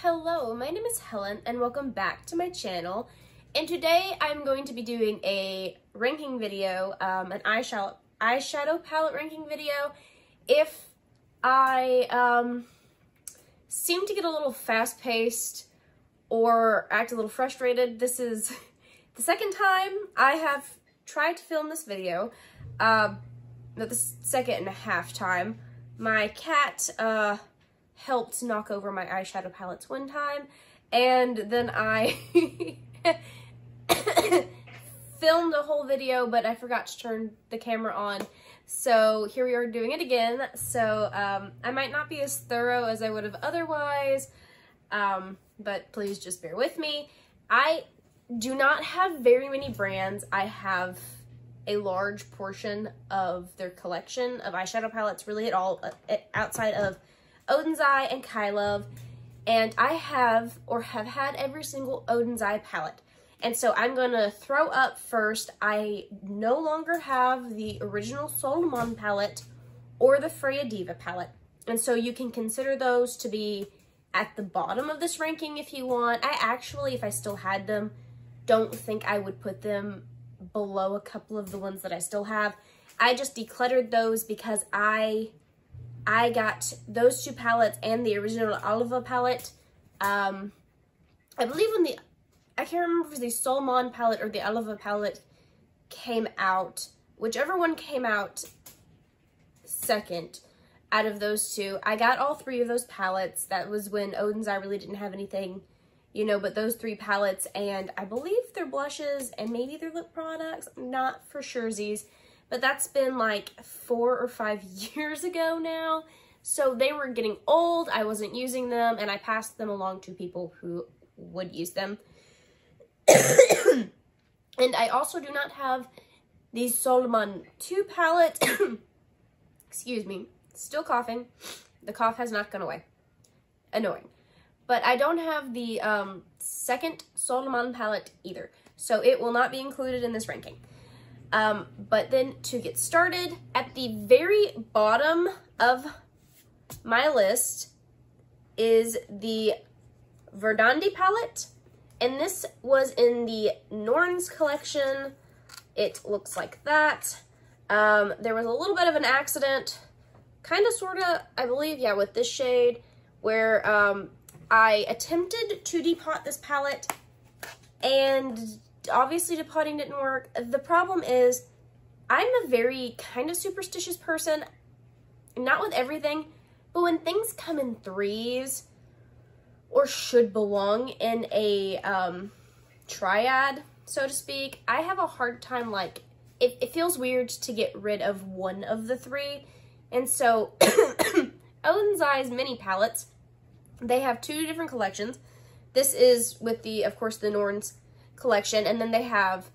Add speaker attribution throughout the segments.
Speaker 1: Hello, my name is Helen and welcome back to my channel. And today I'm going to be doing a ranking video, an eyeshadow palette ranking video. If I seem to get a little fast-paced or act a little frustrated, this is the second time I have tried to film this video. Not the second and a half time. My cat helped knock over my eyeshadow palettes one time, and then I filmed a whole video, but I forgot to turn the camera on. So here we are doing it again. So I might not be as thorough as I would have otherwise, but please just bear with me. I do not have very many brands. I have a large portion of their collection of eyeshadow palettes, really at all, outside of Oden's Eye and Kai Love, and I have had every single Oden's Eye palette. And so I'm gonna throw up first. I no longer have the original Solomon palette or the Freya Diva palette, and so you can consider those to be at the bottom of this ranking if you want. I actually, if I still had them, don't think I would put them below a couple of the ones that I still have. I just decluttered those because I got those two palettes and the original Oliva palette. I believe when I can't remember if it was the Solomon palette or the Oliva palette came out. Whichever one came out second out of those two. I got all three of those palettes. That was when Oden's Eye really didn't have anything, you know, but those three palettes, and I believe their blushes and maybe their lip products. I'm not for surezies, but that's been like 4 or 5 years ago now. So they were getting old, I wasn't using them, and I passed them along to people who would use them. And I also do not have the Solomon 2 palette. Excuse me, still coughing. The cough has not gone away. Annoying. But I don't have the second Solomon palette either, so it will not be included in this ranking. But then to get started, at the very bottom of my list is the Verdandi palette, and this was in the Norns collection. It looks like that. There was a little bit of an accident, kind of, sort of, I believe, yeah, with this shade, where I attempted to depot this palette, and obviously depotting didn't work. The problem is, I'm a very kind of superstitious person, not with everything, but when things come in threes, or should belong in a triad, so to speak, I have a hard time, like, it feels weird to get rid of one of the three. And so Oden's Eye's mini palettes, they have two different collections. This is with the, of course, the Norns collection, and then they have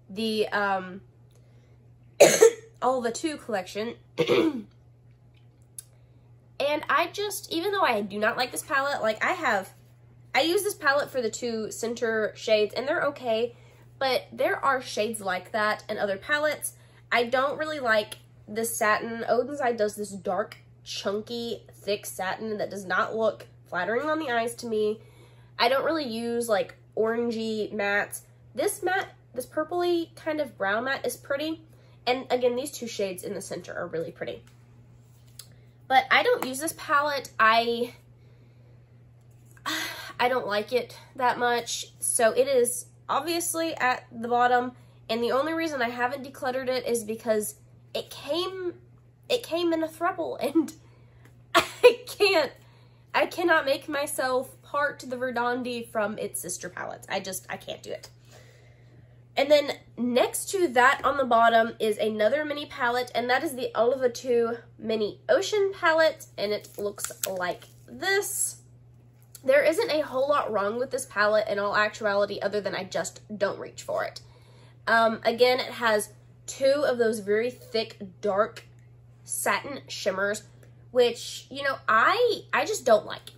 Speaker 1: the Oliva 2 collection. And I just, even though I do not like this palette, like I use this palette for the two center shades, and they're okay, but there are shades like that in other palettes. I don't really like the satin. Oden's Eye does this dark, chunky, thick satin that does not look flattering on the eyes to me. I don't really use like orangey mattes. This matte, this purpley kind of brown matte is pretty. And again, these two shades in the center are really pretty. But I don't use this palette. I don't like it that much. So it is obviously at the bottom. And the only reason I haven't decluttered it is because it came in a throuple, and I cannot make myself part the Verdandi from its sister palettes. I can't do it. And then next to that on the bottom is another mini palette, and that is the Oliva 2 Mini Ocean palette, and it looks like this. There isn't a whole lot wrong with this palette in all actuality, other than I just don't reach for it. Again, it has two of those very thick, dark satin shimmers, which, you know, I just don't like.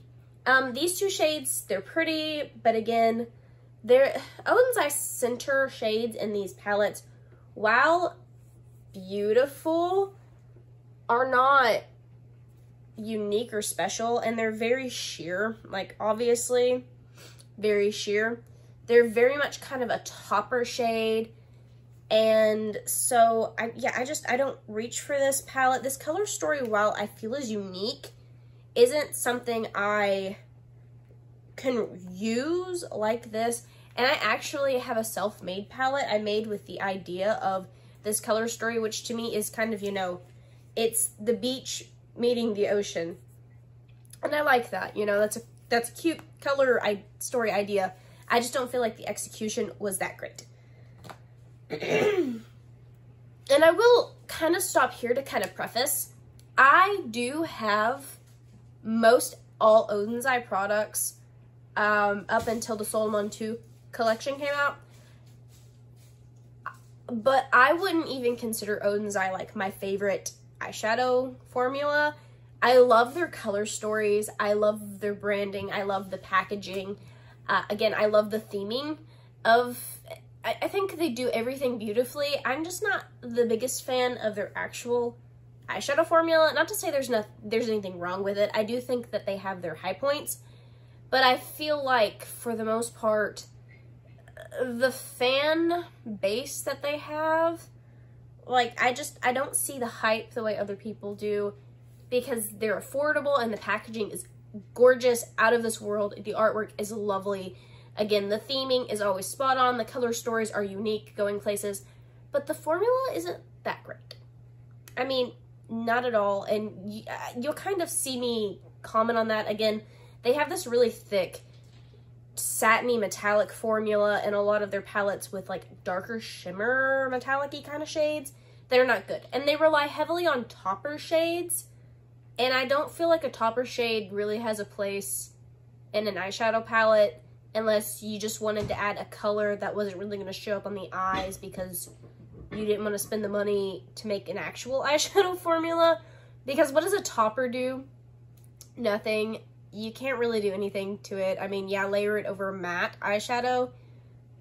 Speaker 1: These two shades, they're pretty, but again, Oden's Eye center shades in these palettes, while beautiful, are not unique or special, and they're very sheer, like obviously very sheer. They're very much kind of a topper shade, and so I don't reach for this palette. This color story, while I feel is unique, isn't something I can use like this. And I actually have a self-made palette I made with the idea of this color story, which to me is kind of, you know, it's the beach meeting the ocean. And I like that, you know, that's a cute color story idea. I just don't feel like the execution was that great. And I will kind of stop here to kind of preface. I do have most all Oden's Eye products up until the Solomon 2 collection came out. But I wouldn't even consider Oden's Eye like my favorite eyeshadow formula. I love their color stories. I love their branding. I love the packaging. Again, I love the theming of, I think they do everything beautifully. I'm just not the biggest fan of their actual eyeshadow formula. Not to say there's anything wrong with it. I do think that they have their high points, but I feel like for the most part, the fan base that they have, like, I don't see the hype the way other people do, because they're affordable and the packaging is gorgeous, out of this world. The artwork is lovely. Again, the theming is always spot on. The color stories are unique, going places, but the formula isn't that great. I mean, not at all. And you'll kind of see me comment on that. Again, they have this really thick satiny metallic formula in a lot of their palettes with like darker shimmer metallic-y kind of shades that are not good. And they rely heavily on topper shades, and I don't feel like a topper shade really has a place in an eyeshadow palette unless you just wanted to add a color that wasn't really going to show up on the eyes because you didn't want to spend the money to make an actual eyeshadow formula. Because what does a topper do? Nothing. You can't really do anything to it. I mean, yeah, layer it over matte eyeshadow,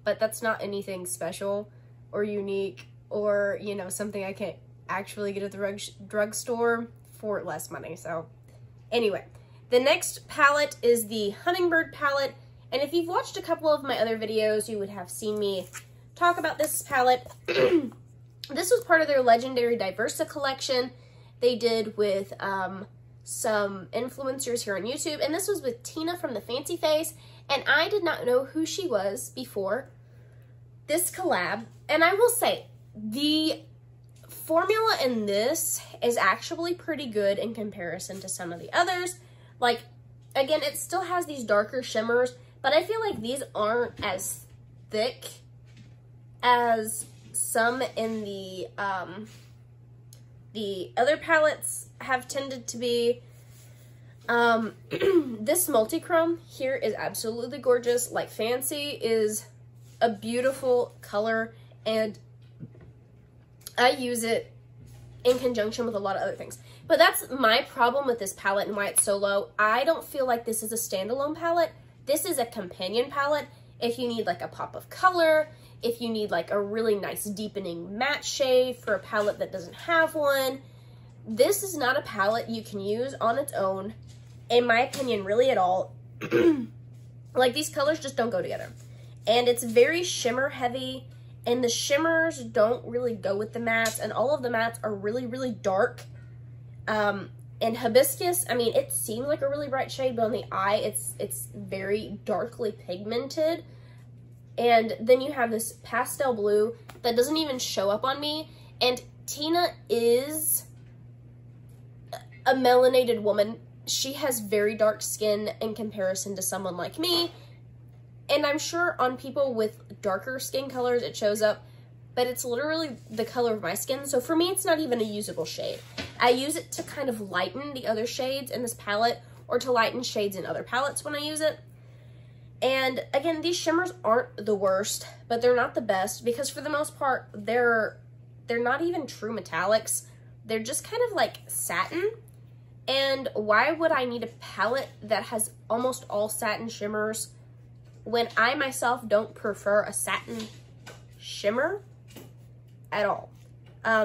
Speaker 1: but that's not anything special or unique or, you know, something I can't actually get at the drugstore for less money. So anyway, the next palette is the Hummingbird palette. And if you've watched a couple of my other videos, you would have seen me talk about this palette. This was part of their Legendary Diversa collection they did with some influencers here on YouTube, and this was with Tina from the Fancy Face, and I did not know who she was before this collab. And I will say, the formula in this is actually pretty good in comparison to some of the others. Like, again, it still has these darker shimmers, but I feel like these aren't as thick as some in the other palettes have tended to be. This multi-chrome here is absolutely gorgeous. Like, Fancy is a beautiful color, and I use it in conjunction with a lot of other things. But that's my problem with this palette and why it's so low. I don't feel like this is a standalone palette. This is a companion palette. If you need like a pop of color, if you need like a really nice deepening matte shade for a palette that doesn't have one, this is not a palette you can use on its own, in my opinion, really at all. Like, these colors just don't go together. And it's very shimmer heavy, and the shimmers don't really go with the mattes, and all of the mattes are really, really dark. And Hibiscus, I mean, it seems like a really bright shade, but on the eye, it's very darkly pigmented. And then you have this pastel blue that doesn't even show up on me. And Tina is a melanated woman. She has very dark skin in comparison to someone like me. And I'm sure on people with darker skin colors it shows up, but it's literally the color of my skin. So for me, it's not even a usable shade. I use it to kind of lighten the other shades in this palette, or to lighten shades in other palettes when I use it. And again, these shimmers aren't the worst, but they're not the best, because for the most part, they're not even true metallics. They're just kind of like satin. And why would I need a palette that has almost all satin shimmers when I myself don't prefer a satin shimmer at all?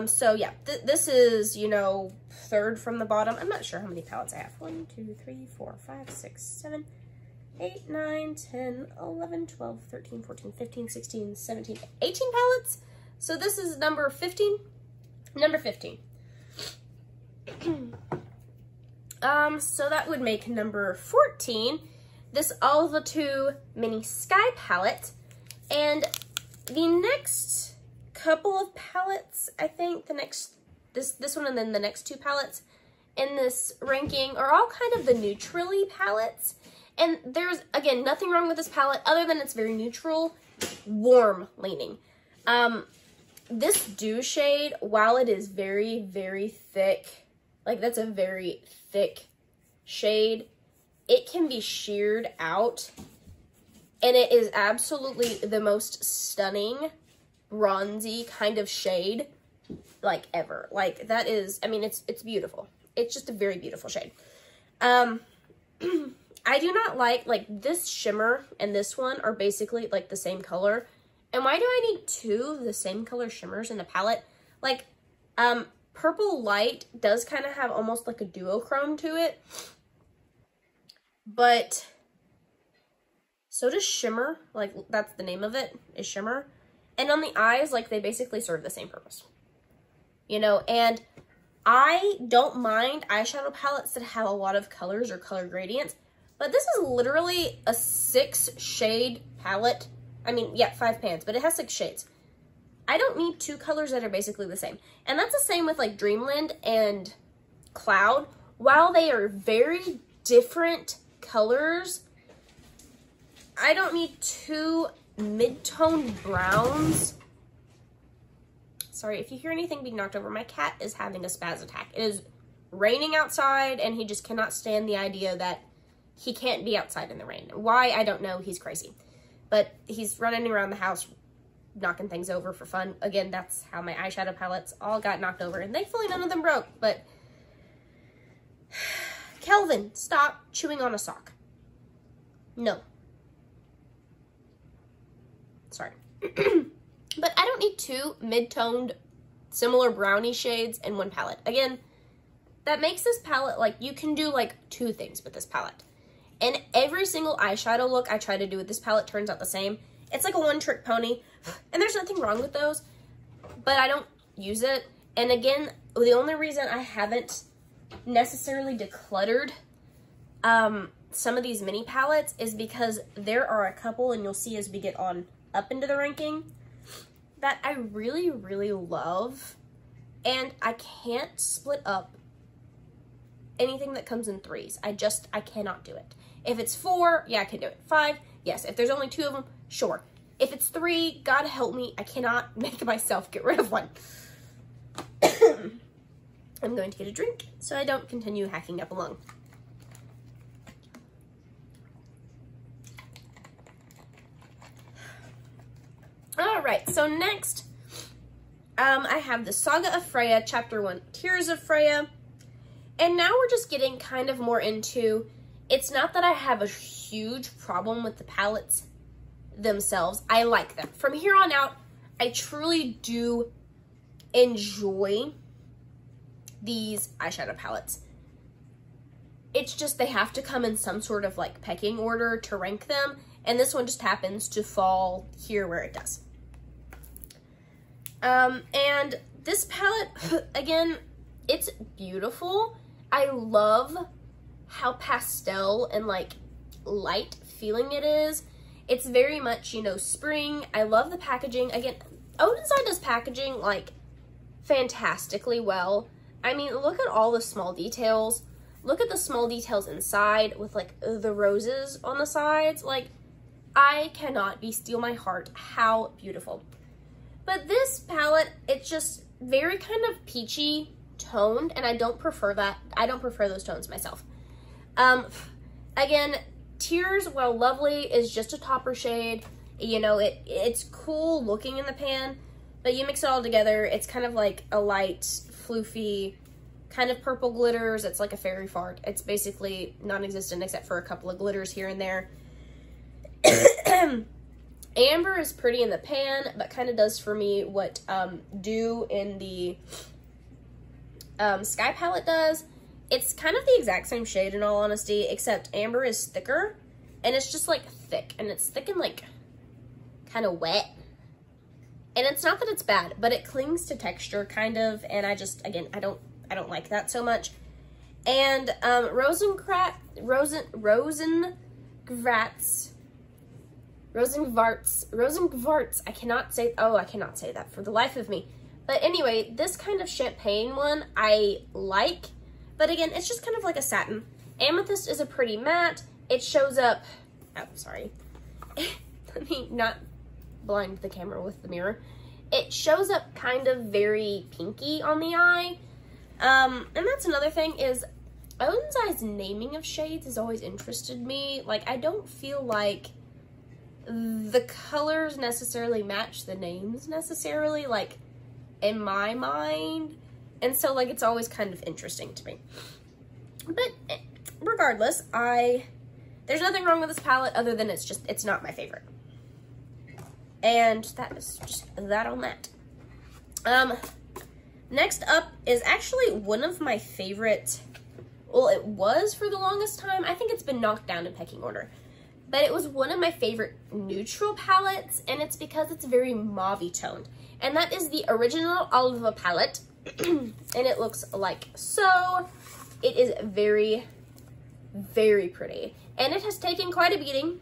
Speaker 1: So yeah, this is, you know, third from the bottom. I'm not sure how many palettes I have. 1, 2, 3, 4, 5, 6, 7, 8, 9, 10, 11, 12, 13, 14, 15, 16, 17, 18 palettes. So this is number 15. Number 15. So that would make number 14. This Alva 2 Mini Sky palette. And the next couple of palettes, I think this one and then the next 2 palettes in this ranking are all kind of the neutrally palettes. And there's, again, nothing wrong with this palette other than it's very neutral, warm leaning. This Dew shade, while it is very, very thick, like that's a very thick shade, it can be sheared out. And it is absolutely the most stunning, bronzy kind of shade, like, ever. Like, that is, I mean, it's beautiful. It's just a very beautiful shade. I do not like, this shimmer and this one are basically, like, the same color. And why do I need 2 of the same color shimmers in a palette? Like, Purple Light does kind of have almost like a duochrome to it. But so does Shimmer, like, that's the name of it, is Shimmer. And on the eyes, like, they basically serve the same purpose. You know, and I don't mind eyeshadow palettes that have a lot of colors or color gradients, but this is literally a 6 shade palette. I mean, yeah, 5 pans, but it has 6 shades. I don't need 2 colors that are basically the same. And that's the same with, like, Dreamland and Cloud. While they are very different colors, I don't need 2 mid-toned browns. Sorry, if you hear anything being knocked over, my cat is having a spaz attack. It is raining outside, and he just cannot stand the idea that he can't be outside in the rain. Why, I don't know. He's crazy. But he's running around the house, knocking things over for fun. Again, that's how my eyeshadow palettes all got knocked over, and thankfully none of them broke, but Kelvin, stop chewing on a sock. No. Sorry. But I don't need 2 mid-toned, similar brownie shades in one palette. Again, that makes this palette, like, you can do, like, 2 things with this palette. And every single eyeshadow look I try to do with this palette turns out the same. It's like a one-trick pony, and there's nothing wrong with those, but I don't use it. And again, the only reason I haven't necessarily decluttered some of these mini palettes is because there are a couple, and you'll see as we get on up into the ranking, that I really, really love, and I can't split up anything that comes in 3s. I cannot do it. If it's 4, yeah, I can do it. 5, yes. If there's only 2 of them, sure. If it's 3, God help me, I cannot make myself get rid of one. I'm going to get a drink so I don't continue hacking up a lung. Alright, so next, I have the Saga of Freya, Chapter 1, Tears of Freya. And now we're just getting kind of more into, it's not that I have a huge problem with the palettes themselves. I like them. From here on out, I truly do enjoy these eyeshadow palettes. It's just they have to come in some sort of like pecking order to rank them, and this one just happens to fall here where it does. And this palette, again, it's beautiful. I love how pastel and like light feeling it is. It's very much, you know, spring. I love the packaging. Again, Oden's does packaging like fantastically well. I mean, look at all the small details. Look at the small details inside with like the roses on the sides. Like, I cannot be steal my heart how beautiful. But this palette, it's just very kind of peachy toned, and I don't prefer that. I don't prefer those tones myself. Again, Tears, while lovely, is just a topper shade. You know, it's cool looking in the pan, but you mix it all together, it's kind of like a light, floofy, kind of purple glitters. It's like a fairy fart. It's basically non-existent except for a couple of glitters here and there. Amber is pretty in the pan, but kind of does for me what Dew in the Sky palette does. It's kind of the exact same shade in all honesty, except Amber is thicker, and it's just like thick, and it's thick and like kind of wet. And it's not that it's bad, but it clings to texture kind of, and I just, again, I don't like that so much. And Rosenvarts, I cannot say that for the life of me. But anyway, this kind of champagne one I like, but again, it's just kind of like a satin. Amethyst is a pretty matte. It shows up, oh, sorry. Let me not blind the camera with the mirror. It shows up kind of very pinky on the eye. And that's another thing is Oden's Eye's naming of shades has always interested me. Like, I don't feel like the colors necessarily match the names necessarily, like, in my mind. And so, like, it's always kind of interesting to me. But regardless, there's nothing wrong with this palette other than it's not my favorite. And that is just that on that. Next up is actually one of my favorite, well, it was for the longest time. I think it's been knocked down in pecking order. But it was one of my favorite neutral palettes, and it's because it's very mauve-y toned. And that is the original Oliva palette. And it looks like so. It is very, very pretty. And it has taken quite a beating.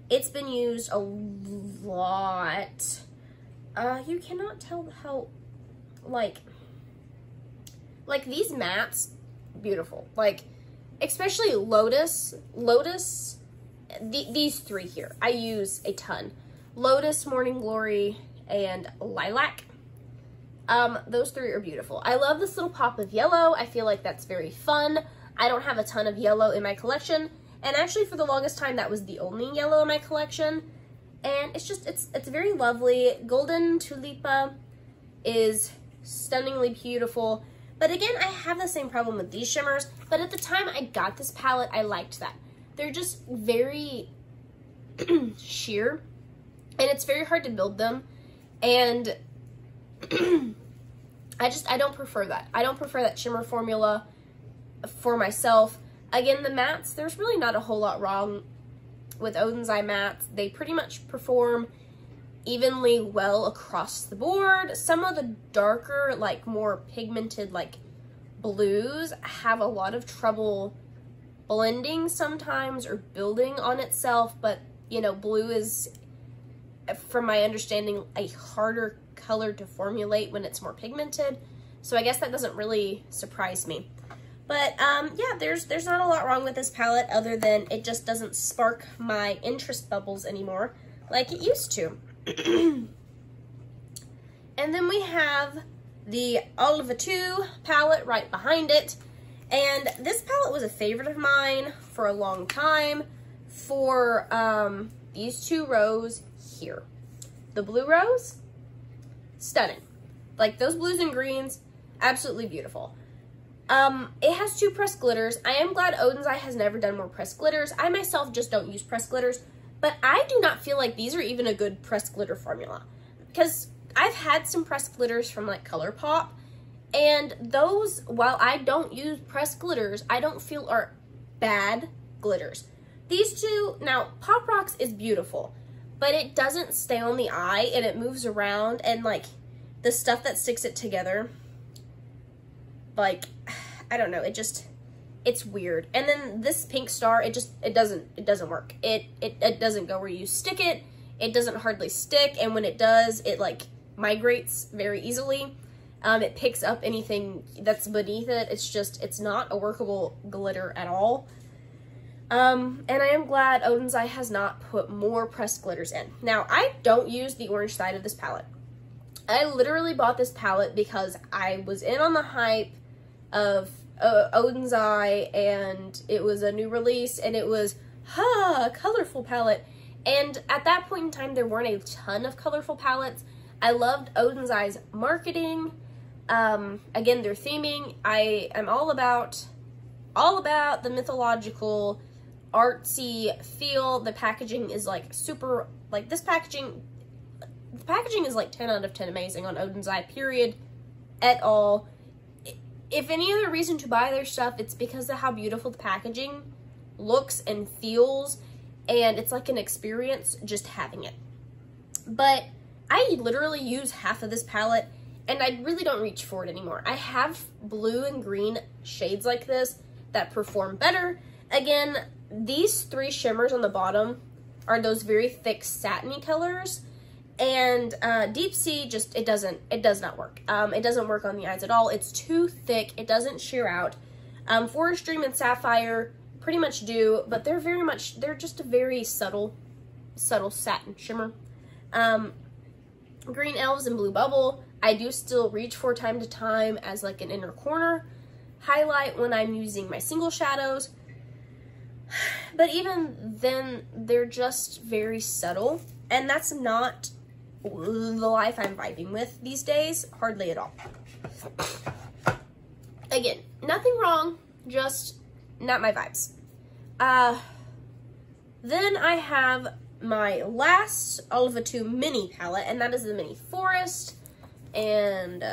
Speaker 1: It's been used a lot. You cannot tell how, like these mattes, beautiful. Like, especially Lotus, these three here, I use a ton. Lotus, Morning Glory, and Lilac. Those three are beautiful. I love this little pop of yellow. I feel like that's very fun. I don't have a ton of yellow in my collection. And actually, for the longest time, that was the only yellow in my collection. And it's just, it's very lovely. Golden Tulipa is stunningly beautiful. But again, I have the same problem with these shimmers. But at the time I got this palette, I liked that. They're just very sheer. And it's very hard to build them. And I don't prefer that. I don't prefer that shimmer formula for myself. Again, the mattes, there's really not a whole lot wrong with Oden's Eye mattes. They pretty much perform evenly well across the board. Some of the darker, like more pigmented, like blues have a lot of trouble blending sometimes or building on itself, but you know, blue is, from my understanding, a harder color to formulate when it's more pigmented. So I guess that doesn't really surprise me. But yeah, there's not a lot wrong with this palette other than it just doesn't spark my interest bubbles anymore like it used to. And then we have the Oliva 2 palette right behind it. And this palette was a favorite of mine for a long time for these two rows here. The blue rose, stunning. Like those blues and greens, absolutely beautiful. It has two pressed glitters. I am glad Oden's Eye has never done more pressed glitters. I myself just don't use pressed glitters, but I do not feel like these are even a good pressed glitter formula, because I've had some pressed glitters from like ColourPop, and those, while I don't use pressed glitters, I don't feel are bad glitters. These two, now Pop Rocks is beautiful, but it doesn't stay on the eye and it moves around, and like the stuff that sticks it together, like, I don't know, it's weird. And then this Pink Star, it doesn't work. It doesn't go where you stick it. It doesn't hardly stick, and when it does, it like migrates very easily. It picks up anything that's beneath it. It's not a workable glitter at all. And I am glad Oden's Eye has not put more pressed glitters in. Now, I don't use the orange side of this palette. I literally bought this palette because I was in on the hype of Oden's Eye, and it was a new release, and it was, a colorful palette. And at that point in time, there weren't a ton of colorful palettes. I loved Oden's Eye's marketing. Again, their theming. I am all about the mythological, artsy feel. The packaging is like super, like this packaging, the packaging is like 10 out of 10 amazing on Oden's Eye, period, et al. if any other reason to buy their stuff, it's because of how beautiful the packaging looks and feels, and it's like an experience just having it. But I literally use half of this palette, and I really don't reach for it anymore. I have blue and green shades like this that perform better. Again, these 3 shimmers on the bottom are those very thick satiny colors, and Deep Sea just, it does not work. It doesn't work on the eyes at all. It's too thick. It doesn't sheer out. Forest Dream and Sapphire pretty much do, but they're just a very subtle satin shimmer. Green Elves and Blue Bubble, I do still reach for time to time as like an inner corner highlight when I'm using my single shadows. But even then, they're just very subtle, and that's not the life I'm vibing with these days, hardly at all. Again, nothing wrong, just not my vibes. Then I have my last Olive 2 mini palette, and that is the Mini Forest, and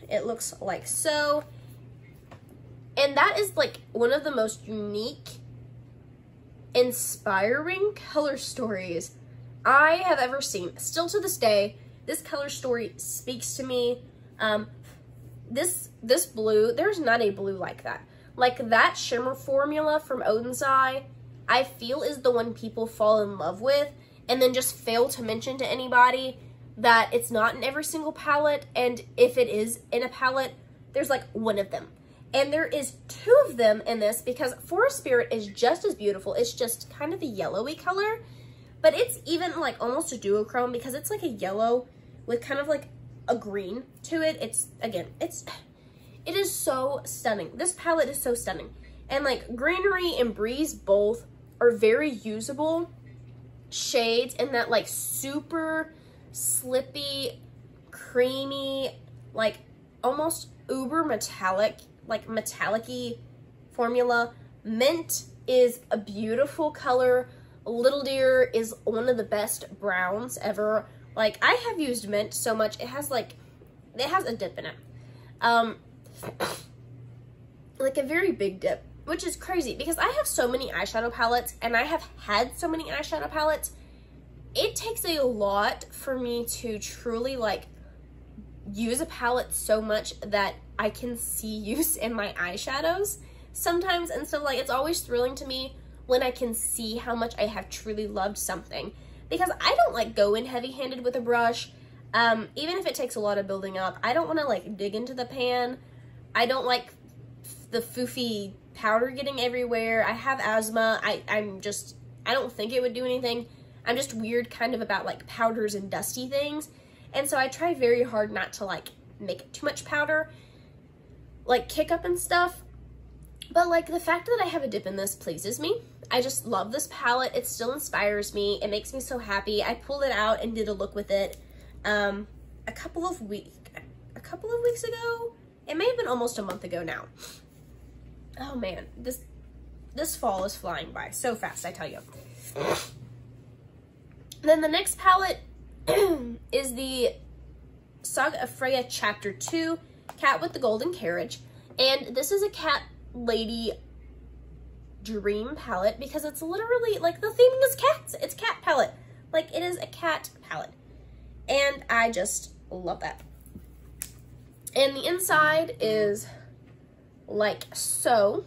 Speaker 1: it looks like so. And that is like one of the most unique, inspiring color stories I have ever seen. Still to this day, this color story speaks to me. This blue, there's not a blue like that. Like that shimmer formula from Oden's Eye, I feel is the one people fall in love with and then just fail to mention to anybody that it's not in every single palette, and if it is in a palette, there's like one of them. And there is 2 of them in this because Forest Spirit is just as beautiful. It's just kind of a yellowy color, but it's even like almost a duochrome because it's like a yellow with kind of like a green to it. It is so stunning. This palette is so stunning. And like Greenery and Breeze both are very usable shades in that like super slippy, creamy, like almost uber metallic, like metallic-y formula. Mint is a beautiful color. Little Deer is one of the best browns ever. Like, I have used Mint so much, it has a dip in it. Like a very big dip, which is crazy because I have so many eyeshadow palettes, and I have had so many eyeshadow palettes. It takes a lot for me to truly like use a palette so much that I can see use in my eyeshadows sometimes. And so like, it's always thrilling to me when I can see how much I have truly loved something, because I don't like go in heavy-handed with a brush. Even if it takes a lot of building up, I don't want to like dig into the pan. I don't like the foofy powder getting everywhere. I have asthma. I don't think it would do anything. I'm just weird kind of about like powders and dusty things. And so I try very hard not to like make too much powder, like kick up and stuff. But like the fact that I have a dip in this pleases me. I just love this palette. It still inspires me. It makes me so happy. I pulled it out and did a look with it a couple of weeks ago. It may have been almost a month ago now. Oh man, this fall is flying by so fast, I tell you. Then the next palette is the Saga of Freya Chapter 2, Cat with the Golden Carriage. And this is a cat lady dream palette because it's literally, like, the theme is cats. It's cat palette. Like, it is a cat palette. And I just love that. And the inside is like so.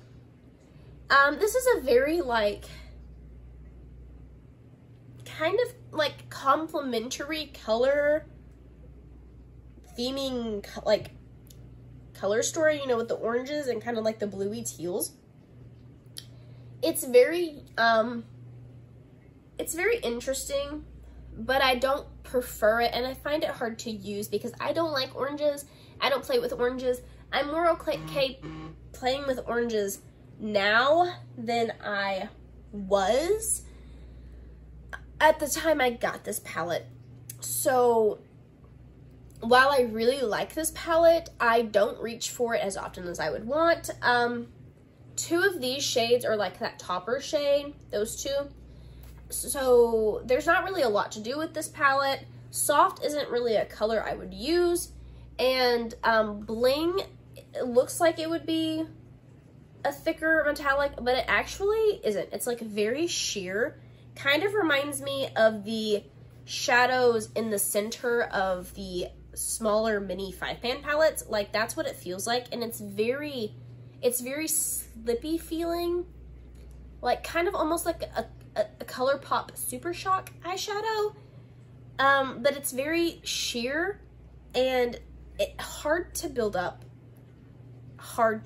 Speaker 1: This is a very, like, kind of like complementary color theming, like color story, you know, with the oranges and kind of like the bluey teals. It's very interesting, but I don't prefer it, and I find it hard to use because I don't like oranges. I don't play with oranges. I'm more okay playing with oranges now than I was at the time I got this palette. So while I really like this palette, I don't reach for it as often as I would want. 2 of these shades are like that topper shade, those 2. So there's not really a lot to do with this palette. Soft isn't really a color I would use. And Bling it looks like it would be a thicker metallic, but it actually isn't. It's like very sheer. Kind of reminds me of the shadows in the center of the smaller mini 5-pan palettes. Like, that's what it feels like, and it's very slippy feeling, like kind of almost like a ColourPop Super Shock eyeshadow, but it's very sheer and hard to build up. And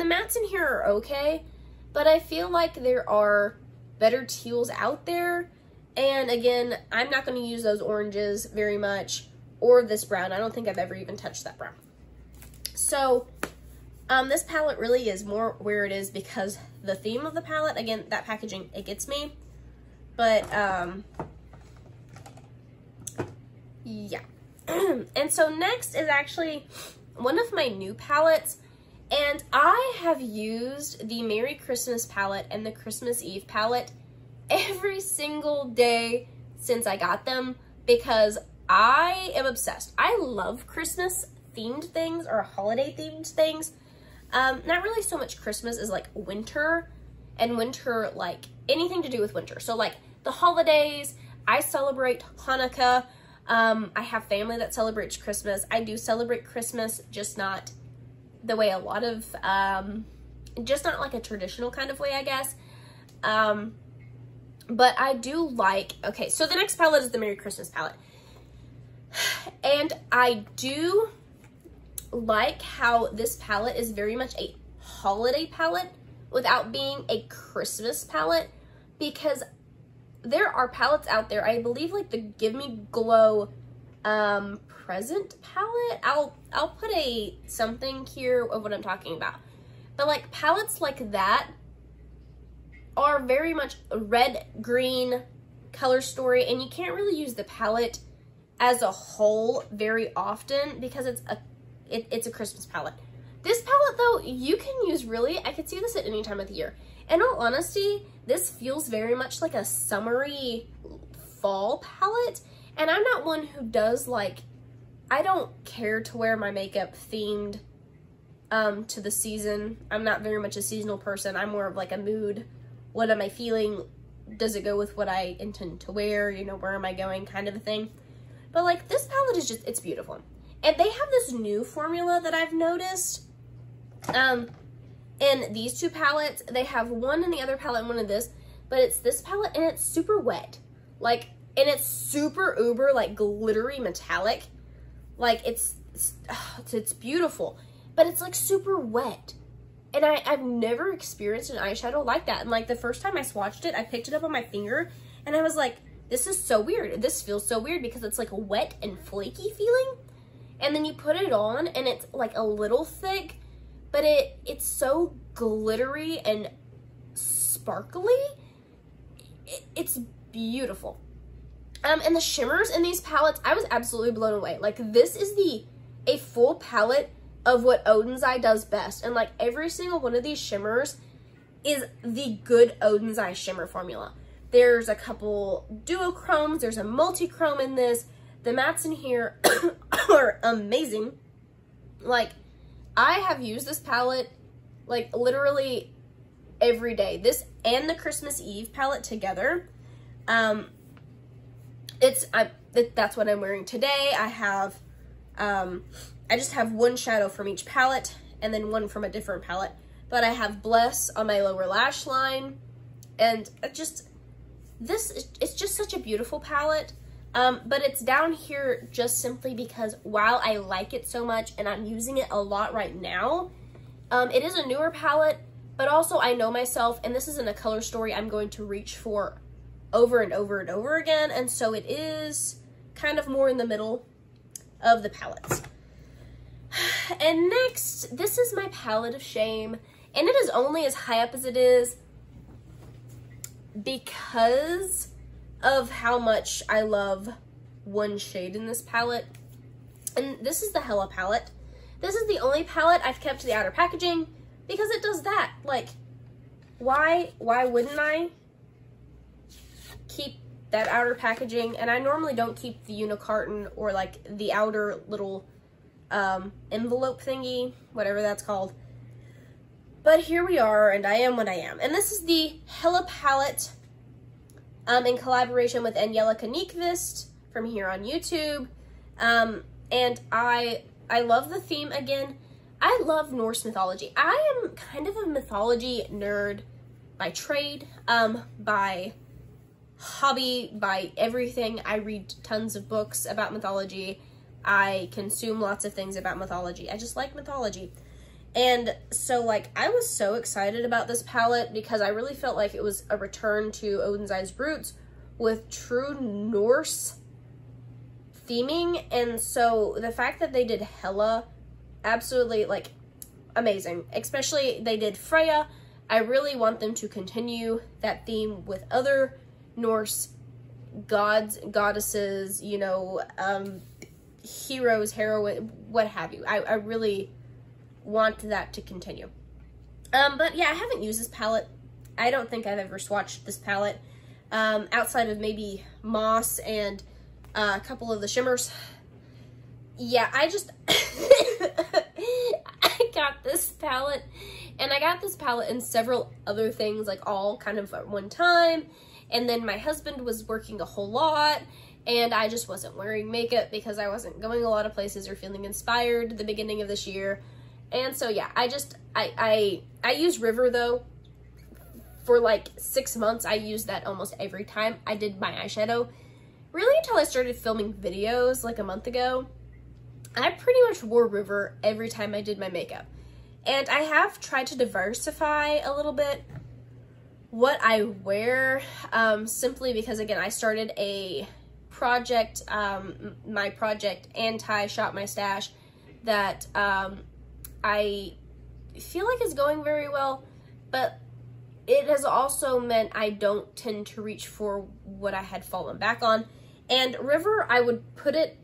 Speaker 1: the mattes in here are okay, but I feel like there are better teals out there. And again, I'm not going to use those oranges very much, or this brown. I don't think I've ever even touched that brown. So this palette really is more where it is because the theme of the palette, again, that packaging, it gets me. But yeah. And so next is actually one of my new palettes, and I have used the Merry Christmas palette and the Christmas Eve palette every single day since I got them because I am obsessed. I love Christmas themed things or holiday themed things. Not really so much Christmas as like winter, and winter, like anything to do with winter. So like the holidays, I celebrate Hanukkah. I have family that celebrates Christmas. I do celebrate Christmas, just not the way a lot of, just not like a traditional kind of way, I guess. But I do like, okay, so the next palette is the Merry Christmas palette. And I do like how this palette is very much a holiday palette without being a Christmas palette, because there are palettes out there, I believe like the Give Me Glow present palette. I'll put a something here of what I'm talking about. But like palettes like that are very much a red, green color story, and you can't really use the palette as a whole very often because it's a Christmas palette. This palette though, you can use really, I could see this at any time of the year. In all honesty, this feels very much like a summery fall palette, and I'm not one who does like, I don't care to wear my makeup themed to the season. I'm not very much a seasonal person. I'm more of like a mood. What am I feeling? Does it go with what I intend to wear? You know, where am I going kind of a thing. But like this palette is just, it's beautiful. And they have this new formula that I've noticed. In these two palettes, they have one in the other palette and one in this, but it's this palette and it's super wet. Like, and it's super uber, like glittery metallic. Like it's beautiful, but it's like super wet. And I've never experienced an eyeshadow like that. And like the first time I swatched it, I picked it up on my finger and I was like, this is so weird. This feels so weird because it's like a wet and flaky feeling. And then you put it on and it's like a little thick, but it's so glittery and sparkly. It's beautiful. And the shimmers in these palettes, I was absolutely blown away. Like this is a full palette of what Oden's Eye does best. And like every single one of these shimmers is the good Oden's Eye shimmer formula. There's a couple duochromes, there's a multi-chrome in this. The mattes in here are amazing. Like, I have used this palette, like, literally every day. This and the Christmas Eve palette together. That's what I'm wearing today. I have, I just have one shadow from each palette and then one from a different palette. But I have Bless on my lower lash line. And it's just such a beautiful palette. But it's down here just simply because while I like it so much and I'm using it a lot right now, it is a newer palette, but also I know myself, and this isn't a color story I'm going to reach for over and over and over again, and so it is kind of more in the middle of the palettes. And next, this is my palette of shame, and it is only as high up as it is because of how much I love one shade in this palette. And this is the Hella palette. This is the only palette I've kept the outer packaging because it does that. Like, why wouldn't I keep that outer packaging? And I normally don't keep the unicarton or like the outer little envelope thingy, whatever that's called. But here we are, and I am what I am. And this is the Hella palette in collaboration with Angelica Nyqvist from here on YouTube. And I love the theme again. I love Norse mythology. I am kind of a mythology nerd by trade, by hobby, by everything. I read tons of books about mythology. I consume lots of things about mythology. I just like mythology. And so, like, I was so excited about this palette because I really felt like it was a return to Oden's Eye's roots with true Norse theming. And so the fact that they did Hela, absolutely, like, amazing. Especially they did Freya. I really want them to continue that theme with other Norse gods, goddesses, you know, heroes, heroine, what have you. I really want that to continue. But yeah, I haven't used this palette. I don't think I've ever swatched this palette, outside of maybe Moss and a couple of the shimmers. Yeah, I just, I got this palette, and I got this palette and several other things, like all kind of at one time, and then my husband was working a whole lot, and I just wasn't wearing makeup because I wasn't going a lot of places or feeling inspired at the beginning of this year. And so yeah, I use River though. For like 6 months, I used that almost every time I did my eyeshadow. Really until I started filming videos like a month ago. I pretty much wore River every time I did my makeup. And I have tried to diversify a little bit what I wear, simply because, again, I started a project, my project, Anti-Shop My Stash, that I feel like is going very well, but it has also meant I don't tend to reach for what I had fallen back on. And River, I would put it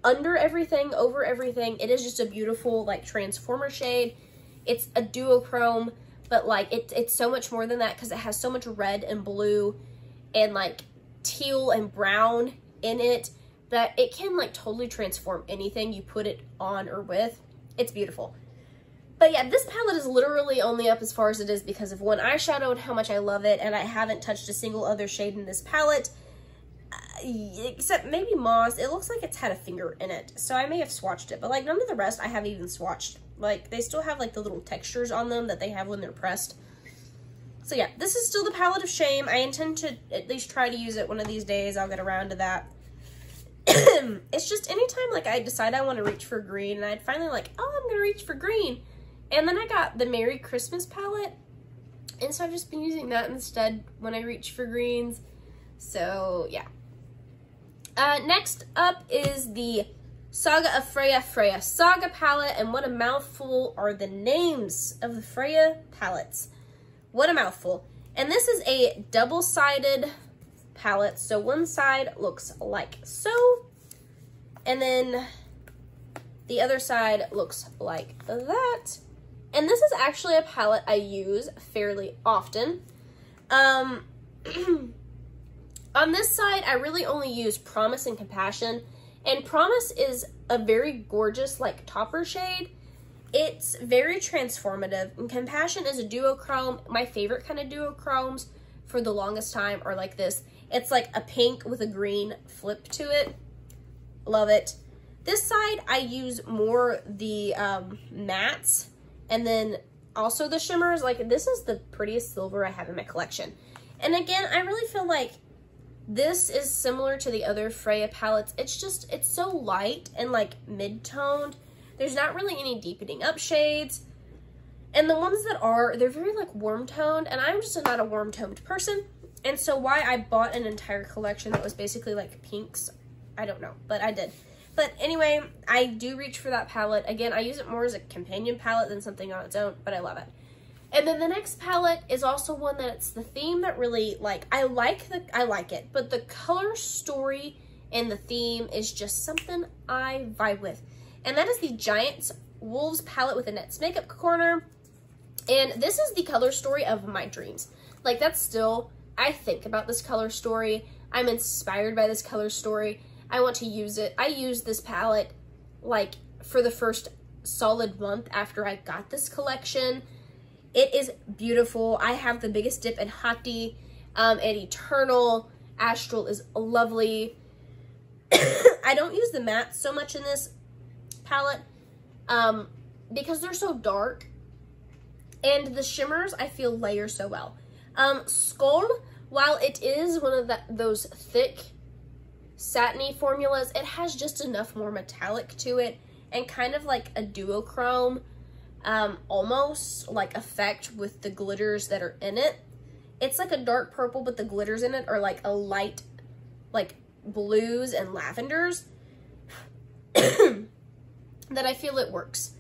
Speaker 1: under everything, over everything. It is just a beautiful, like, transformer shade. It's a duochrome, but, like, it's so much more than that because it has so much red and blue and, like, teal and brown in it that it can, like, totally transform anything you put it on or with. It's beautiful. But yeah, this palette is literally only up as far as it is because of one eyeshadow and how much I love it, and I haven't touched a single other shade in this palette, except maybe Moss. It looks like it's had a finger in it, so I may have swatched it, but like none of the rest I have even swatched. Like, they still have like the little textures on them that they have when they're pressed. So yeah, this is still the palette of shame. I intend to at least try to use it one of these days. I'll get around to that. It's just anytime like I decide I want to reach for green, and I'd finally like, oh, I'm gonna reach for green. And then I got the Merry Christmas palette, and so I've just been using that instead when I reach for greens. So yeah. Next up is the Saga of Freya Saga palette, and what a mouthful are the names of the Freya palettes. What a mouthful. And this is a double-sided palette, so one side looks like so, and then the other side looks like that. And this is actually a palette I use fairly often. On this side, I really only use Promise and Compassion. And Promise is a very gorgeous, like, topper shade. It's very transformative. And Compassion is a duochrome. My favorite kind of duochromes for the longest time are like this. It's like a pink with a green flip to it. Love it. This side, I use more the mattes. And then also the shimmers. Like, this is the prettiest silver I have in my collection. And again, I really feel like this is similar to the other Freya palettes. It's just, it's so light and like mid-toned. There's not really any deepening up shades. And the ones that are, they're very like warm-toned. And I'm just not a warm-toned person. And so why I bought an entire collection that was basically like pinks, I don't know, but I did. But anyway, I do reach for that palette. Again, I use it more as a companion palette than something on its own, but I love it. And then the next palette is also one that it's the theme that really, like, I like it, but the color story and the theme is just something I vibe with. And that is the Giant Wolves palette with a Nets Makeup corner. And this is the color story of my dreams. Like, that's still, I think about this color story. I'm inspired by this color story. I want to use it. I use this palette, like, for the first solid month after I got this collection. It is beautiful. I have the biggest dip in Hati and Eternal. Astral is lovely. I don't use the matte so much in this palette because they're so dark, and the shimmers I feel layer so well. Skull, while it is one of those thick satiny formulas, it has just enough more metallic to it and kind of like a duochrome almost like effect with the glitters that are in it. It's like a dark purple, but the glitters in it are like a light, like blues and lavenders that I feel it works.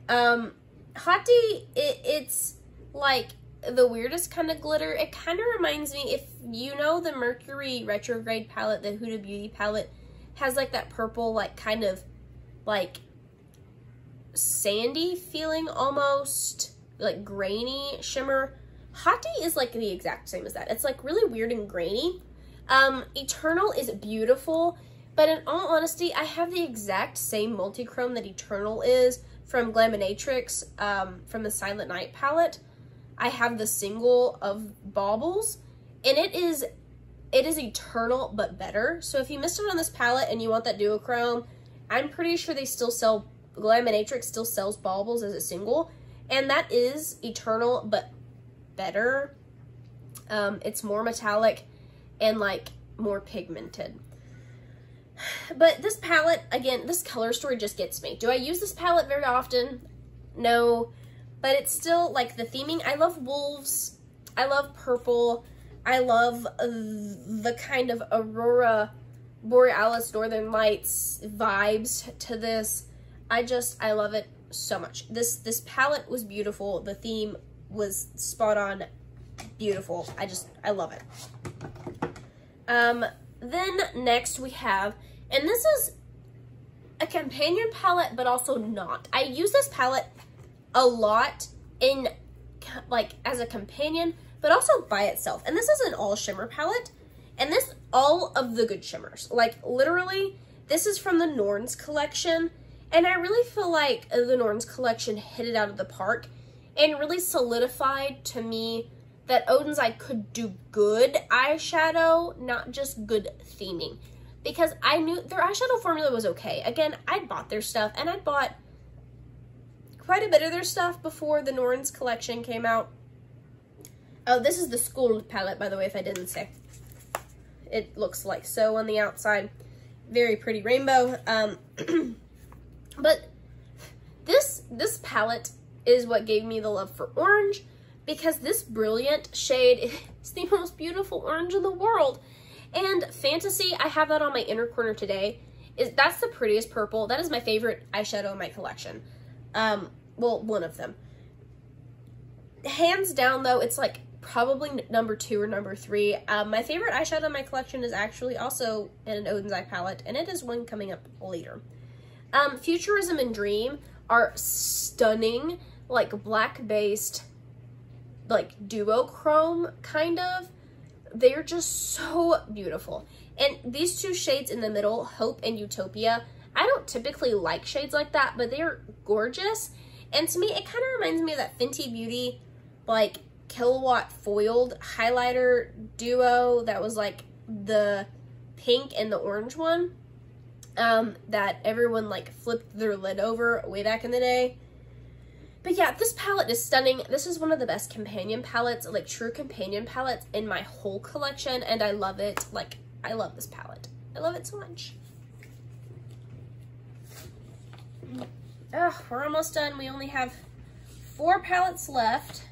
Speaker 1: Hati, it's like the weirdest kind of glitter. It kind of reminds me, if you know the Mercury Retrograde palette, the Huda Beauty palette, has like that purple, like kind of like sandy feeling almost, like grainy shimmer. Hati is like the exact same as that. It's like really weird and grainy. Eternal is beautiful, but in all honesty, I have the exact same multi-chrome that Eternal is from Glaminatrix, from the Silent Night palette. I have the single of Baubles, and it is Eternal, but better. So if you missed it on this palette and you want that duochrome, I'm pretty sure they still sell, Glaminatrix still sells Baubles as a single, and that is Eternal, but better. It's more metallic and like more pigmented. But this palette, again, this color story just gets me. Do I use this palette very often? No, but it's still like the theming. I love wolves. I love purple. I love the kind of Aurora Borealis Northern Lights vibes to this. I love it so much. This palette was beautiful. The theme was spot on, beautiful. I love it. Then next we have, and this is a companion palette, but also not. I use this palette a lot in, like, as a companion, but also by itself. And this is an all shimmer palette, and this, all of the good shimmers. Like, literally, this is from the Norns collection, and I really feel like the Norns collection hit it out of the park and really solidified to me that Oden's Eye could do good eyeshadow, not just good theming. Because I knew their eyeshadow formula was okay. Again, I bought their stuff, and I bought quite a bit of their stuff before the Norns collection came out. Oh, this is the School palette, by the way, if I didn't say. It looks like so on the outside. Very pretty rainbow. But this palette is what gave me the love for orange, because this Brilliant shade is the most beautiful orange in the world. And Fantasy, I have that on my inner corner today. That's the prettiest purple. That is my favorite eyeshadow in my collection. Well, one of them. Hands down, though, it's like probably number 2 or number 3. My favorite eyeshadow in my collection is actually also in an Oden's Eye palette, and it is one coming up later. Futurism and Dream are stunning, like black-based, like duochrome kind of. They're just so beautiful. And these two shades in the middle, Hope and Utopia, I don't typically like shades like that, but they're gorgeous. And to me, it kind of reminds me of that Fenty Beauty, like, Kilowatt foiled highlighter duo that was like the pink and the orange one, that everyone like flipped their lid over way back in the day. But yeah, this palette is stunning. This is one of the best companion palettes, like true companion palettes in my whole collection, and I love it. Like, I love this palette. I love it so much. Ugh, we're almost done. We only have 4 palettes left.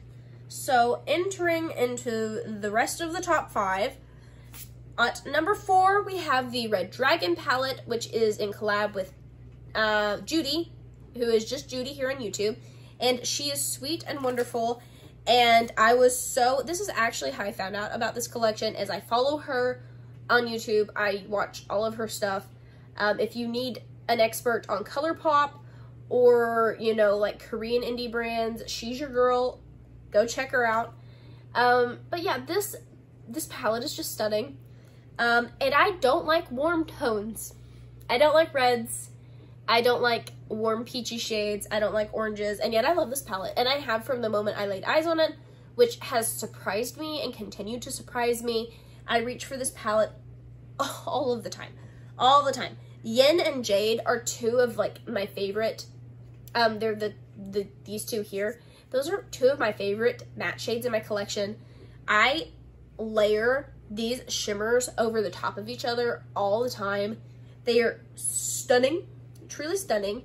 Speaker 1: So entering into the rest of the top 5. At number 4, we have the Red Dragon palette, which is in collab with Judy, who is just Judy here on YouTube. And she is sweet and wonderful. And I was so, this is actually how I found out about this collection, as I follow her on YouTube. I watch all of her stuff. If you need an expert on ColourPop or, you know, like Korean indie brands, she's your girl. Go check her out. But yeah, this palette is just stunning. And I don't like warm tones. I don't like reds. I don't like warm peachy shades. I don't like oranges. And yet I love this palette. And I have from the moment I laid eyes on it, which has surprised me and continued to surprise me. I reach for this palette all of the time. All the time. Yin and Jade are two of like my favorite. They're these two here. Those are two of my favorite matte shades in my collection. I layer these shimmers over the top of each other all the time. They are stunning, truly stunning.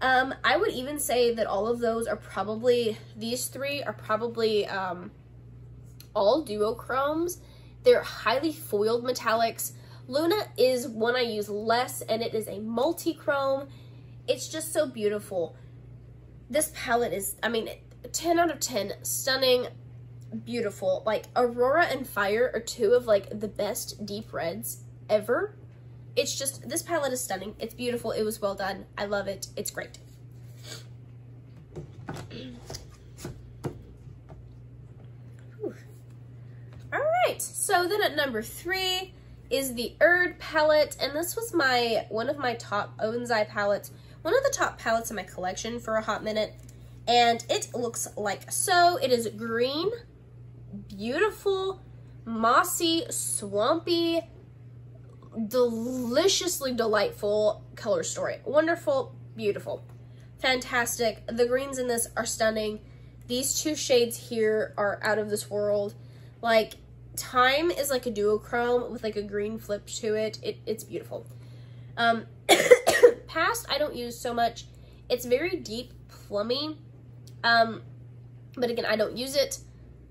Speaker 1: I would even say that all of those are probably, these three are probably all duochromes. They're highly foiled metallics. Luna is one I use less, and it is a multi-chrome. It's just so beautiful. This palette is, I mean, 10 out of 10, stunning, beautiful. Like, Aurora and Fire are two of like the best deep reds ever. It's just, this palette is stunning. It's beautiful. It was well done. I love it. It's great. All right, so then at number 3 is the Erd palette, and this was one of my top Oden's Eye palettes, one of the top palettes in my collection for a hot minute, and it looks like so. It is green, beautiful, mossy, swampy, deliciously delightful color story. Wonderful, beautiful, fantastic. The greens in this are stunning. These two shades here are out of this world. Like, Time is like a duochrome with like a green flip to it. It's beautiful. Past I don't use so much. It's very deep, plummy. But again, I don't use it.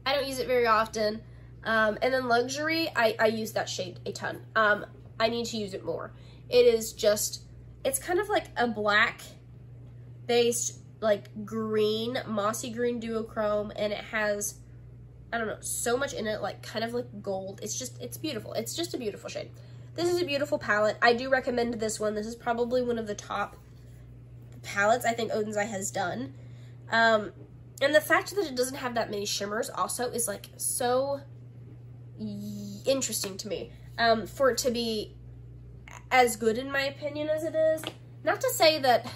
Speaker 1: I don't use it very often. And then Luxury, I use that shade a ton. I need to use it more. It is just, it's kind of like a black based, like green, mossy green duochrome, and it has, I don't know, so much in it, like kind of like gold. It's just, it's beautiful. It's just a beautiful shade. This is a beautiful palette. I do recommend this one. This is probably one of the top palettes I think Oden's Eye has done. And the fact that it doesn't have that many shimmers also is like so interesting to me. For it to be as good in my opinion as it is. Not to say that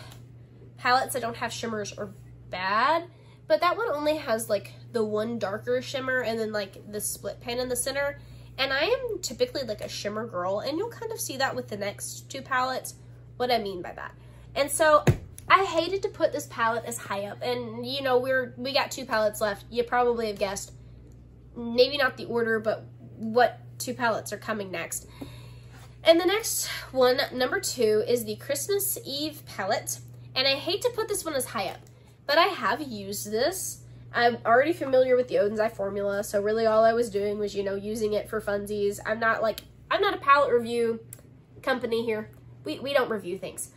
Speaker 1: palettes that don't have shimmers are bad, but that one only has like the one darker shimmer and then like the split pan in the center. And I am typically like a shimmer girl, and you'll kind of see that with the next two palettes, what I mean by that. And so I hated to put this palette as high up, and you know, we got two palettes left. You probably have guessed, maybe not the order, but what two palettes are coming next. And the next one, number 2, is the Christmas Eve palette. And I hate to put this one as high up, but I have used this. I'm already familiar with the Oden's Eye formula, so really all I was doing was, you know, using it for funsies. I'm not a palette review company here. We don't review things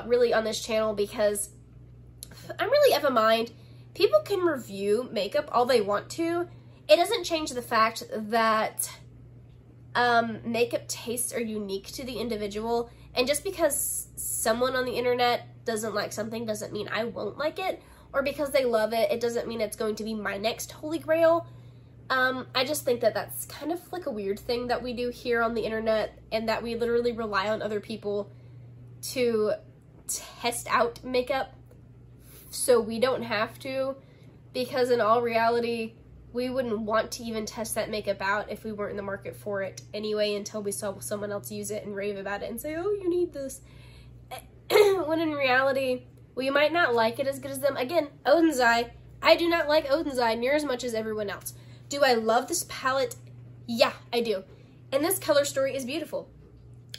Speaker 1: really on this channel, because I'm really of a mind, people can review makeup all they want to. It doesn't change the fact that makeup tastes are unique to the individual, and just because someone on the internet doesn't like something doesn't mean I won't like it, or because they love it, it doesn't mean it's going to be my next holy grail. I just think that that's kind of like a weird thing that we do here on the internet, and that we literally rely on other people to test out makeup so we don't have to, because in all reality, we wouldn't want to even test that makeup out if we weren't in the market for it anyway, until we saw someone else use it and rave about it and say, oh, you need this. When in reality, we might not like it as good as them. Again, Oden's Eye, I do not like Oden's Eye near as much as everyone else. Do I love this palette? Yeah, I do. And this color story is beautiful.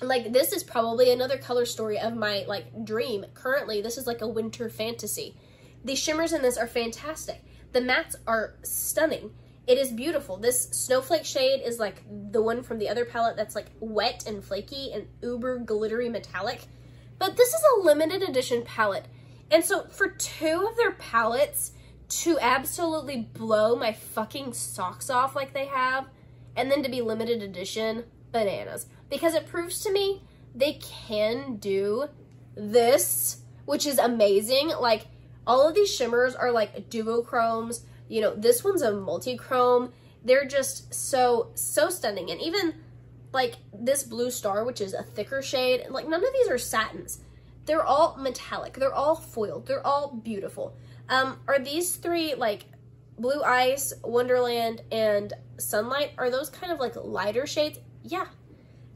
Speaker 1: Like, this is probably another color story of my, like, dream. Currently, this is like a winter fantasy. The shimmers in this are fantastic. The mattes are stunning. It is beautiful. This snowflake shade is like the one from the other palette that's like wet and flaky and uber glittery metallic. But this is a limited edition palette. And so for two of their palettes to absolutely blow my fucking socks off like they have, and then to be limited edition, bananas. Because it proves to me they can do this, which is amazing. Like, all of these shimmers are like duochromes. You know, this one's a multi-chrome. They're just so stunning. And even like this Blue Star, which is a thicker shade, like none of these are satins. they're all metallic. They're all foiled. They're all beautiful. Are these three, like, Blue Ice, Wonderland, and Sunlight, are those kind of, like, lighter shades? Yeah.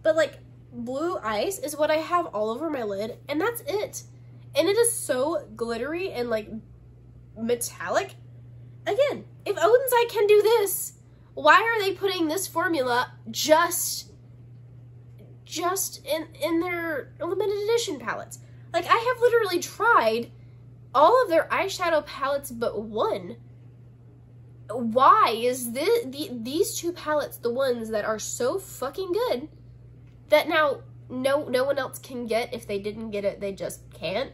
Speaker 1: But, like, Blue Ice is what I have all over my lid, and that's it. And it is so glittery and, like, metallic. Again, if Oden's Eye can do this, why are they putting this formula just in their limited edition palettes? Like, I have literally tried all of their eyeshadow palettes but one. Why is these two palettes the ones that are so fucking good that now no one else can get? If they didn't get it, they just can't?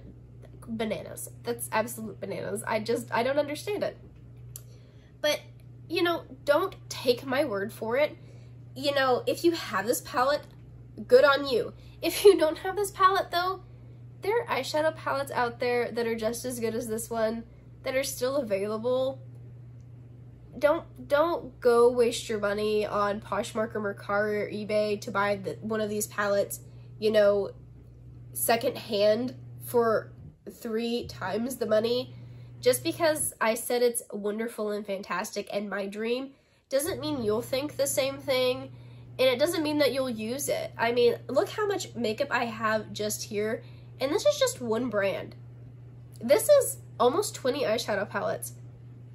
Speaker 1: Bananas. That's absolute bananas. I don't understand it. But, you know, don't take my word for it. You know, if you have this palette, good on you. If you don't have this palette, though, there are eyeshadow palettes out there that are just as good as this one, that are still available. Don't go waste your money on Poshmark or Mercari or eBay to buy one of these palettes, you know, secondhand for 3 times the money. Just because I said it's wonderful and fantastic and my dream doesn't mean you'll think the same thing, and it doesn't mean that you'll use it. I mean, look how much makeup I have just here, and this is just one brand. This is almost 20 eyeshadow palettes.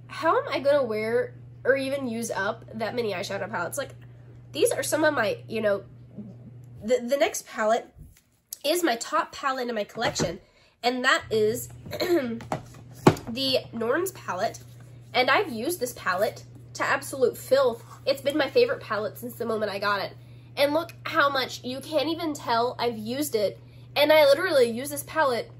Speaker 1: How am I gonna wear or even use up that many eyeshadow palettes? Like, these are some of my, you know, the next palette is my top palette in my collection, and that is the Norns palette, and I've used this palette to absolute filth. It's been my favorite palette since the moment I got it. And look how much, you can't even tell I've used it, and I literally use this palette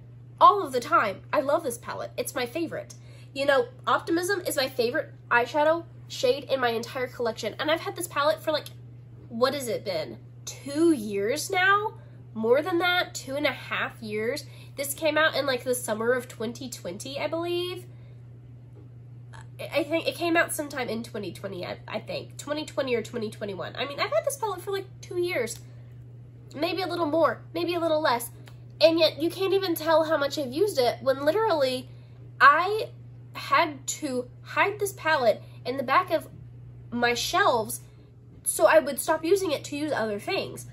Speaker 1: all of the time. I love this palette. It's my favorite. You know, Optimism is my favorite eyeshadow shade in my entire collection, and I've had this palette for, like, what has it been? 2 years now? More than that, 2.5 years. This came out in, like, the summer of 2020, I believe. I think it came out sometime in 2020, I think. 2020 or 2021. I mean, I've had this palette for, like, 2 years. Maybe a little more, maybe a little less. And yet, you can't even tell how much I've used it when literally I had to hide this palette in the back of my shelves so I would stop using it to use other things.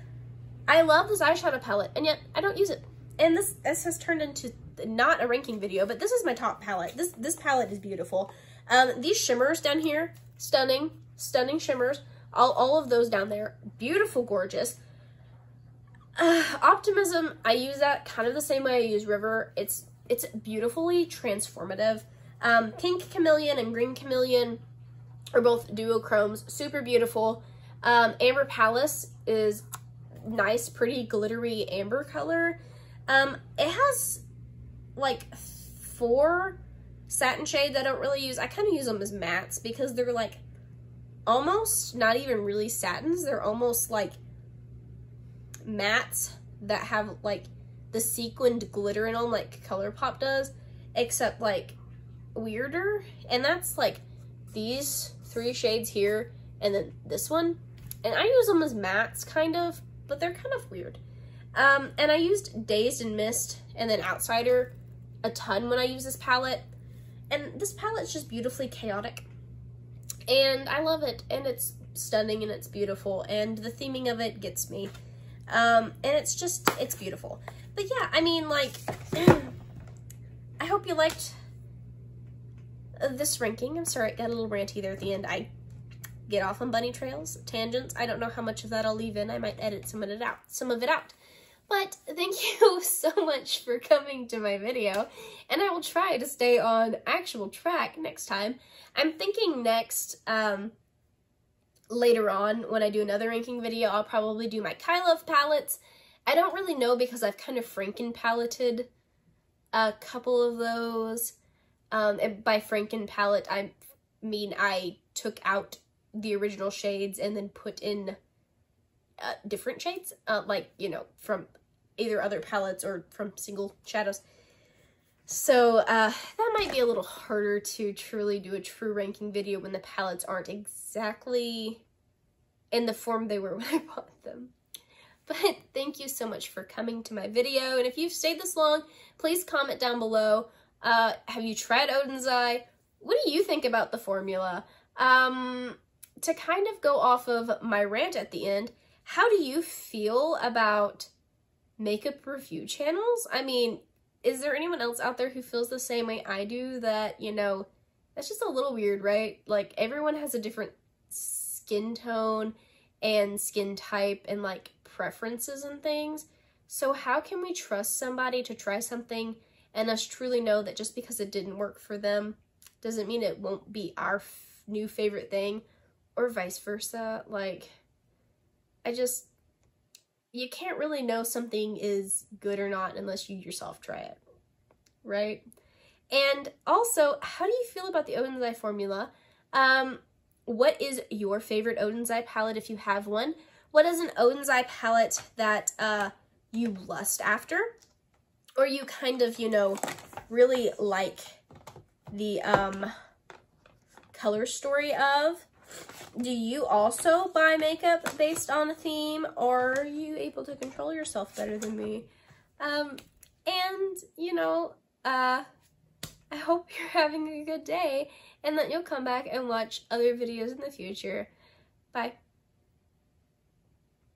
Speaker 1: I love this eyeshadow palette, and yet I don't use it. And this has turned into not a ranking video, but this is my top palette. This palette is beautiful. These shimmers down here, stunning, stunning shimmers. All of those down there, beautiful, gorgeous. Optimism, I use that kind of the same way I use River. It's beautifully transformative. Pink Chameleon and Green Chameleon are both duochromes, super beautiful. Amber Palace is nice, pretty glittery amber color. It has like 4 satin shades I don't really use. I kind of use them as mattes because they're like almost not even really satins. They're almost like mattes that have like the sequined glitter in them like ColourPop does, except like weirder. And that's like these 3 shades here and then this one. And I use them as mattes kind of, but they're kind of weird. And I used Dazed and Mist and then Outsider a ton when I use this palette. And this palette's just beautifully chaotic. And I love it. And it's stunning and it's beautiful. And the theming of it gets me. And it's beautiful. But yeah, I mean, like, I hope you liked this ranking. I'm sorry, it got a little ranty there at the end. I get off on bunny trails, tangents. I don't know how much of that I'll leave in. I might edit some of it out. But thank you so much for coming to my video, and I will try to stay on actual track next time. I'm thinking next, later on, when I do another ranking video, I'll probably do my Kylove palettes. I don't really know because I've kind of Franken paletted a couple of those. And by Franken palette, I mean I took out the original shades and then put in different shades, like, you know, from either other palettes or from single shadows. So that might be a little harder to truly do a true ranking video when the palettes aren't exactly in the form they were when I bought them. But thank you so much for coming to my video. And if you've stayed this long, please comment down below. Have you tried Oden's Eye? What do you think about the formula? To kind of go off of my rant at the end, how do you feel about makeup review channels? I mean, is there anyone else out there who feels the same way I do, that, you know, that's just a little weird, right? Like, everyone has a different skin tone and skin type and, like, preferences and things. So how can we trust somebody to try something and us truly know that just because it didn't work for them doesn't mean it won't be our new favorite thing, or vice versa? Like, you can't really know something is good or not unless you yourself try it, right? And also, how do you feel about the Oden's Eye formula? What is your favorite Oden's Eye palette if you have one? What is an Oden's Eye palette that you lust after? Or you kind of, you know, really like the color story of? Do you also buy makeup based on a theme, or are you able to control yourself better than me? And, you know, I hope you're having a good day and that you'll come back and watch other videos in the future. Bye.